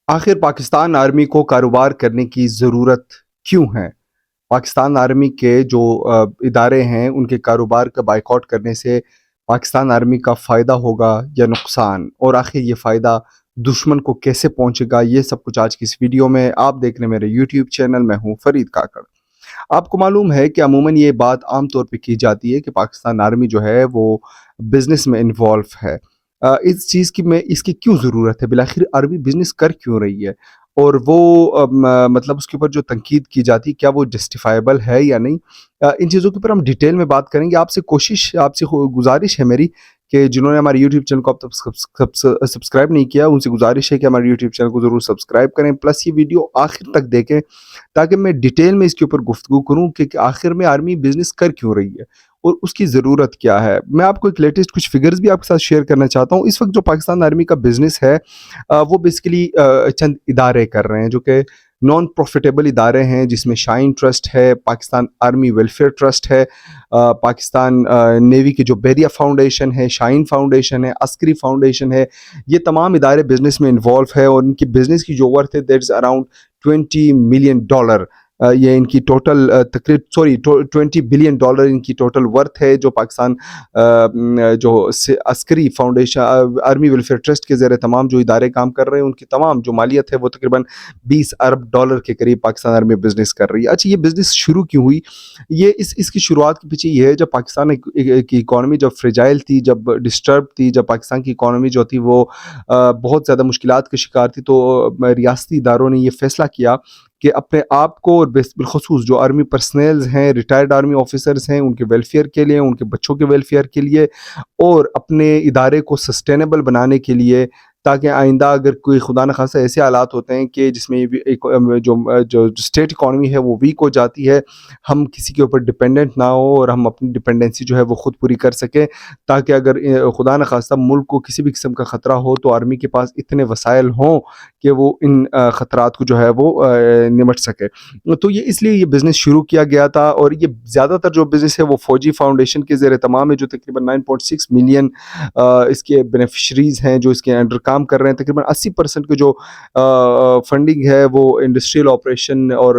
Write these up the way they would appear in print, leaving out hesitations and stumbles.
آخر پاکستان آرمی کو کاروبار کرنے کی ضرورت کیوں ہے؟ پاکستان آرمی کے جو ادارے ہیں ان کے کاروبار کا بائیکاٹ کرنے سے پاکستان آرمی کا فائدہ ہوگا یا نقصان، اور آخر یہ فائدہ دشمن کو کیسے پہنچے گا، یہ سب کچھ آج کی اس ویڈیو میں آپ دیکھ رہے ہیں میرے یوٹیوب چینل میں ہوں فرید کاکڑ۔ آپ کو معلوم ہے کہ عموماً یہ بات عام طور پہ کی جاتی ہے کہ پاکستان آرمی جو ہے وہ بزنس میں انوالو ہے۔ اس چیز کی میں اس کی کیوں ضرورت ہے، بالآخر عربی بزنس کر کیوں رہی ہے، اور وہ مطلب اس کے اوپر جو تنقید کی جاتی ہے کیا وہ جسٹیفائبل ہے یا نہیں۔ ان چیزوں کے اوپر ہم ڈیٹیل میں بات کریں گے۔ آپ سے گزارش ہے میری کہ جنہوں نے ہمارے یوٹیوب چینل کو اب تک سبسکرائب نہیں کیا، ان سے گزارش ہے کہ ہمارے یوٹیوب چینل کو ضرور سبسکرائب کریں، پلس یہ ویڈیو آخر تک دیکھیں تاکہ میں ڈیٹیل میں اس کے اوپر گفتگو کروں کہ آخر میں آرمی بزنس کر کیوں رہی ہے اور اس کی ضرورت کیا ہے۔ میں آپ کو ایک لیٹسٹ کچھ فگرز بھی آپ کے ساتھ شیئر کرنا چاہتا ہوں۔ اس وقت جو پاکستان آرمی کا بزنس ہے وہ بیسیکلی چند ادارے کر رہے ہیں جو کہ نان پروفیٹیبل ادارے ہیں، جس میں شائن ٹرسٹ ہے، پاکستان آرمی ویلفیئر ٹرسٹ ہے، پاکستان نیوی کی جو بیریا فاؤنڈیشن ہے، شائن فاؤنڈیشن ہے، عسکری فاؤنڈیشن ہے۔ یہ تمام ادارے بزنس میں انوالو ہے اور ان کی بزنس کی جو ورتھ ہے دیٹ از اراؤنڈ $20 ملین۔ یہ ان کی ٹوٹل $20 بلین ان کی ٹوٹل ورتھ ہے، جو پاکستان جو عسکری فاؤنڈیشن آرمی ویلفیئر ٹرسٹ کے زیر تمام جو ادارے کام کر رہے ہیں ان کی تمام جو مالیت ہے وہ تقریباً $20 ارب کے قریب پاکستان آرمی بزنس کر رہی ہے۔ اچھا، یہ بزنس شروع کیوں ہوئی؟ یہ اس کی شروعات کے پیچھے یہ ہے، جب پاکستان کی اکانومی جب فریجائل تھی، جب ڈسٹرب تھی، جب پاکستان کی اکانومی جو تھی وہ بہت زیادہ مشکلات کا شکار تھی، تو ریاستی اداروں نے یہ فیصلہ کیا کہ اپنے آپ کو اور بالخصوص جو آرمی پرسنلز ہیں، ریٹائرڈ آرمی آفیسرز ہیں، ان کے ویلفیئر کے لیے، ان کے بچوں کے ویلفیئر کے لیے اور اپنے ادارے کو سسٹینیبل بنانے کے لیے، تاکہ آئندہ اگر کوئی خدا نخواستہ ایسے حالات ہوتے ہیں کہ جس میں جو اسٹیٹ اکانومی ہے وہ ویک ہو جاتی ہے، ہم کسی کے اوپر ڈپینڈنٹ نہ ہو اور ہم اپنی ڈپینڈنسی جو ہے وہ خود پوری کر سکیں، تاکہ اگر خدا نخواستہ ملک کو کسی بھی قسم کا خطرہ ہو تو آرمی کے پاس اتنے وسائل ہوں کہ وہ ان خطرات کو جو ہے وہ نمٹ سکے۔ تو یہ اس لیے یہ بزنس شروع کیا گیا تھا، اور یہ زیادہ تر جو بزنس ہے وہ فوجی فاؤنڈیشن کے زیر تمام ہے، جو تقریباً 9.6 ملین اس کے بینیفیشریز ہیں جو اس کے انڈر کام کر رہے ہیں۔ تقریباً 80% کے جو فنڈنگ ہے وہ انڈسٹریل آپریشن اور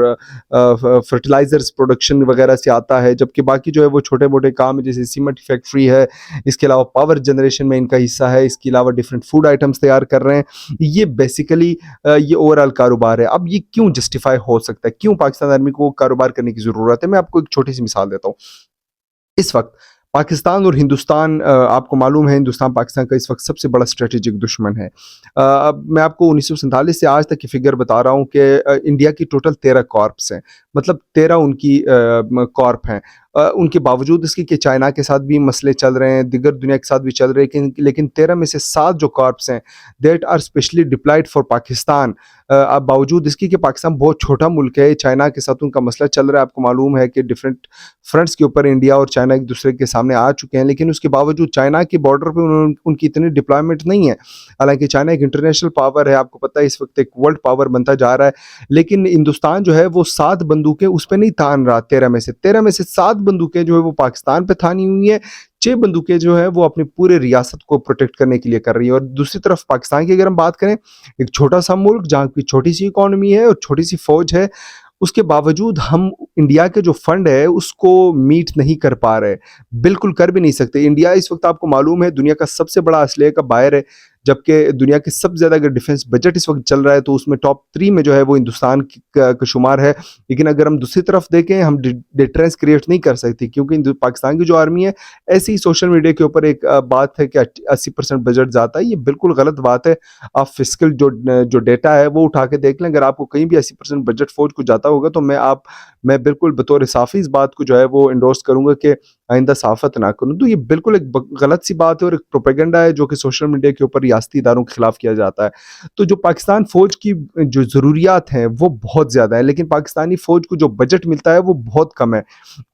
فرٹیلائزرز پروڈکشن وغیرہ سے آتا ہے، جبکہ باقی جو ہے وہ چھوٹے موٹے کام ہے، جیسے سیمنٹ فیکٹری ہے، اس کے علاوہ پاور جنریشن میں ان کا حصہ ہے، اس کے علاوہ ڈفرینٹ فوڈ آئٹمس تیار کر رہے ہیں۔ یہ بیسیکلی یہ اوورآل کاروبار ہے۔ اب یہ کیوں جسٹیفائی ہو سکتا ہے، کیوں پاکستان آرمی کو کاروبار کرنے کی ضرورت ہے؟ میں آپ کو ایک چھوٹی سی مثال دیتا ہوں۔ اس وقت پاکستان اور ہندوستان، آپ کو معلوم ہے ہندوستان پاکستان کا اس وقت سب سے بڑا اسٹریٹجک دشمن ہے۔ اب میں آپ کو 1947 سے آج تک کی فگر بتا رہا ہوں کہ انڈیا کی ٹوٹل 13 کارپس ہیں، مطلب 13 ان کی کارپ ہیں۔ ان کے باوجود اس کے چائنا کے ساتھ بھی مسئلے چل رہے ہیں، دیگر دنیا کے ساتھ بھی چل رہے ہیں، لیکن 13 میں سے 7 جو کارپس ہیں that are specially deployed for Pakistan. اب باوجود اس کی کہ پاکستان بہت چھوٹا ملک ہے، چائنا کے ساتھ ان کا مسئلہ چل رہا ہے۔ آپ کو معلوم ہے کہ ڈفرینٹ فرنٹس کے اوپر انڈیا اور چائنا ایک دوسرے کے سامنے آ چکے ہیں، لیکن اس کے باوجود چائنا کے بارڈر پہ ان کی اتنی ڈپلائمنٹ نہیں ہے۔ حالانکہ چائنا ایک انٹرنیشنل پاور ہے، آپ کو پتہ ہے اس وقت ایک ورلڈ پاور بنتا جا رہا ہے، لیکن ہندوستان جو ہے وہ 7 بندوقیں اس پہ نہیں تان رہا۔ 13 میں سے 7 بندوقیں جو ہے وہ پاکستان پہ تھانی ہوئی ہیں، 6 بندوقیں جو ہے وہ اپنی پورے ریاست کو پروٹیکٹ کرنے کے لیے کر رہی ہیں۔ اور دوسری طرف پاکستان کی اگر ہم بات کریں، ایک چھوٹا سا ملک جہاں کی چھوٹی سی اکانومی ہے اور چھوٹی سی فوج ہے، اس کے باوجود ہم انڈیا کے جو فنڈ ہے اس کو میٹ نہیں کر پا رہے، بالکل کر بھی نہیں سکتے۔ انڈیا اس وقت آپ کو معلوم ہے دنیا کا سب سے بڑا اسلحے کا بائر ہے، جبکہ دنیا کے سب سے زیادہ اگر ڈیفنس بجٹ اس وقت چل رہا ہے تو اس میں ٹاپ 3 میں جو ہے وہ ہندوستان کا شمار ہے۔ لیکن اگر ہم دوسری طرف دیکھیں، ہم ڈیٹرنس کریٹ نہیں کر سکتے، کیونکہ پاکستان کی جو آرمی ہے، ایسی ہی سوشل میڈیا کے اوپر ایک بات ہے کہ 80% بجٹ جاتا ہے، یہ بالکل غلط بات ہے۔ آپ فسکل جو ڈیٹا ہے وہ اٹھا کے دیکھ لیں، اگر آپ کو کہیں بھی 80% بجٹ فوج کو جاتا ہوگا تو میں بالکل بطور صافی اس بات کو جو ہے وہ انڈورس کروں گا کہ آئندہ صحافت نہ کروں۔ تو یہ بالکل ایک غلط سی بات ہے اور ایک پروپیگنڈا ہے جو کہ سوشل میڈیا کے اوپر ریاستی اداروں کے خلاف کیا جاتا ہے۔ تو جو پاکستان فوج کی جو ضروریات ہیں وہ بہت زیادہ ہیں، لیکن پاکستانی فوج کو جو بجٹ ملتا ہے وہ بہت کم ہے۔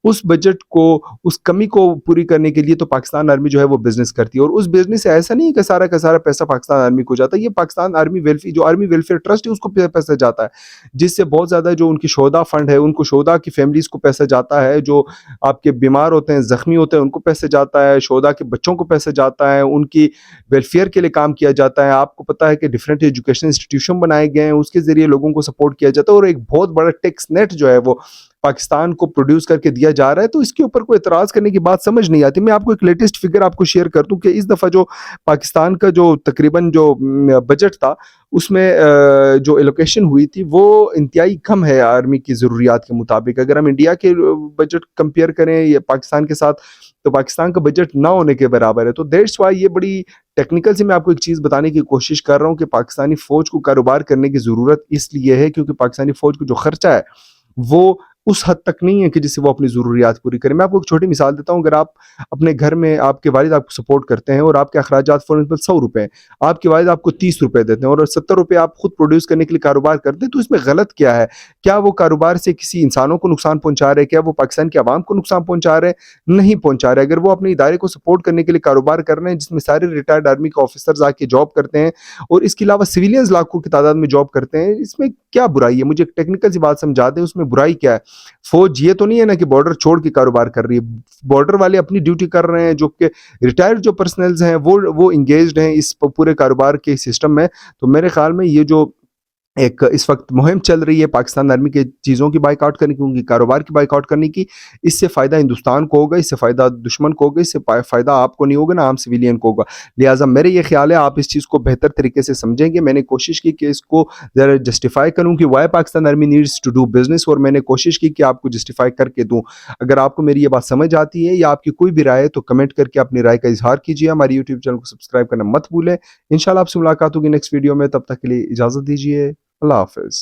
اس بجٹ کو، اس کمی کو پوری کرنے کے لیے تو پاکستان آرمی جو ہے وہ بزنس کرتی ہے، اور اس بزنس سے ایسا نہیں ہے کہ سارا کا سارا پیسہ پاکستان آرمی کو جاتا ہے، یہ پاکستان آرمی ویلفیئر ٹرسٹ ہے اس کو پیسہ جاتا ہے، جس سے بہت زیادہ جو ان کی شہداء فنڈ ہے، ان کو شہداء کی فیملیز کو پیسہ جاتا ہے، جو آپ کے بیمار ہوتے ہیں، زخمی ہوتے ہیں، ان کو پیسے جاتا ہے، شہداء کے بچوں کو پیسے جاتا ہے، ان کی ویلفیئر کے لیے کام کیا جاتا ہے. آپ کو پتہ ہے کہ ڈفرینٹ ایجوکیشن انسٹیٹیوشن بنائے گئے ہیں, اس کے ذریعے لوگوں کو سپورٹ کیا جاتا ہے, اور ایک بہت بڑا ٹیکس نیٹ جو ہے وہ پاکستان کو پروڈیوس کر کے دیا جا رہا ہے. تو اس کے اوپر کوئی اعتراض کرنے کی بات سمجھ نہیں آتی. میں آپ کو ایک لیٹسٹ فگر آپ کو شیئر کر دوں کہ اس دفعہ جو پاکستان کا جو تقریباً جو بجٹ تھا, اس میں جو ایلوکیشن ہوئی تھی وہ انتہائی کم ہے آرمی کی ضروریات کے مطابق. اگر ہم انڈیا کے بجٹ کمپیئر کریں یا پاکستان کے ساتھ, تو پاکستان کا بجٹ نہ ہونے کے برابر ہے. تو دیٹس وائی یہ بڑی ٹیکنیکل سے میں آپ کو ایک چیز بتانے کی کوشش کر رہا ہوں کہ پاکستانی فوج کو کاروبار کرنے کی ضرورت اس لیے ہے کیونکہ پاکستانی فوج کو جو خرچہ ہے وہ اس حد تک نہیں ہے کہ جس سے وہ اپنی ضروریات پوری کریں. میں آپ کو ایک چھوٹی مثال دیتا ہوں. اگر آپ اپنے گھر میں آپ کے والد آپ کو سپورٹ کرتے ہیں اور آپ کے اخراجات فار ایگزامپل 100 روپے ہیں, آپ کے والد آپ کو 30 روپے دیتے ہیں اور 70 روپے آپ خود پروڈیوس کرنے کے لیے کاروبار کرتے ہیں, تو اس میں غلط کیا ہے؟ کیا وہ کاروبار سے کسی انسانوں کو نقصان پہنچا رہے ہیں؟ کیا وہ پاکستان کے عوام کو نقصان پہنچا رہے ہیں؟ نہیں پہنچا رہے. اگر وہ اپنے ادارے کو سپورٹ کرنے کے لیے کاروبار کر رہے ہیں جس میں سارے ریٹائرڈ آرمی کے آفیسرز آ کے جاب کرتے ہیں اور اس کے علاوہ سویلینز لاکھوں کی تعداد میں جاب کرتے ہیں, اس میں کیا برائی ہے؟ مجھے ایک ٹیکنیکل سی بات سمجھا دیں, اس میں برائی کیا ہے؟ فوج یہ تو نہیں ہے نا کہ بارڈر چھوڑ کے کاروبار کر رہی ہے. بارڈر والے اپنی ڈیوٹی کر رہے ہیں, جو کہ ریٹائرڈ جو پرسنلز ہیں وہ انگیجڈ ہیں اس پورے کاروبار کے سسٹم میں. تو میرے خیال میں یہ جو ایک اس وقت مہم چل رہی ہے پاکستان آرمی کے چیزوں کی بائک آؤٹ کرنے کی, ان کی کاروبار کی بائک آؤٹ کرنے کی, اس سے فائدہ ہندوستان کو ہوگا, اس سے فائدہ دشمن کو ہوگا, اس سے فائدہ آپ کو نہیں ہوگا, نا عام سویلین کو ہوگا. لہٰذا میرے یہ خیال ہے آپ اس چیز کو بہتر طریقے سے سمجھیں گے. میں نے کوشش کی کہ اس کو ذرا جسٹیفائی کروں کہ why Pakistan army needs to do business, اور میں نے کوشش کی کہ آپ کو جسٹیفائی کر کے دوں. اگر آپ کو میری یہ بات سمجھ آتی ہے یا آپ کی کوئی بھی رائے ہے تو کمنٹ کر کے اپنی رائے کا اظہار کیجیے. ہماری یوٹیوب چینل کو سبسکرائب کرنا مت بھولیں. انشاءاللہ آپ سے ملاقات ہوگی نیکسٹ ویڈیو میں. تب تک کے لیے اجازت دیجیے. اللہ حافظ.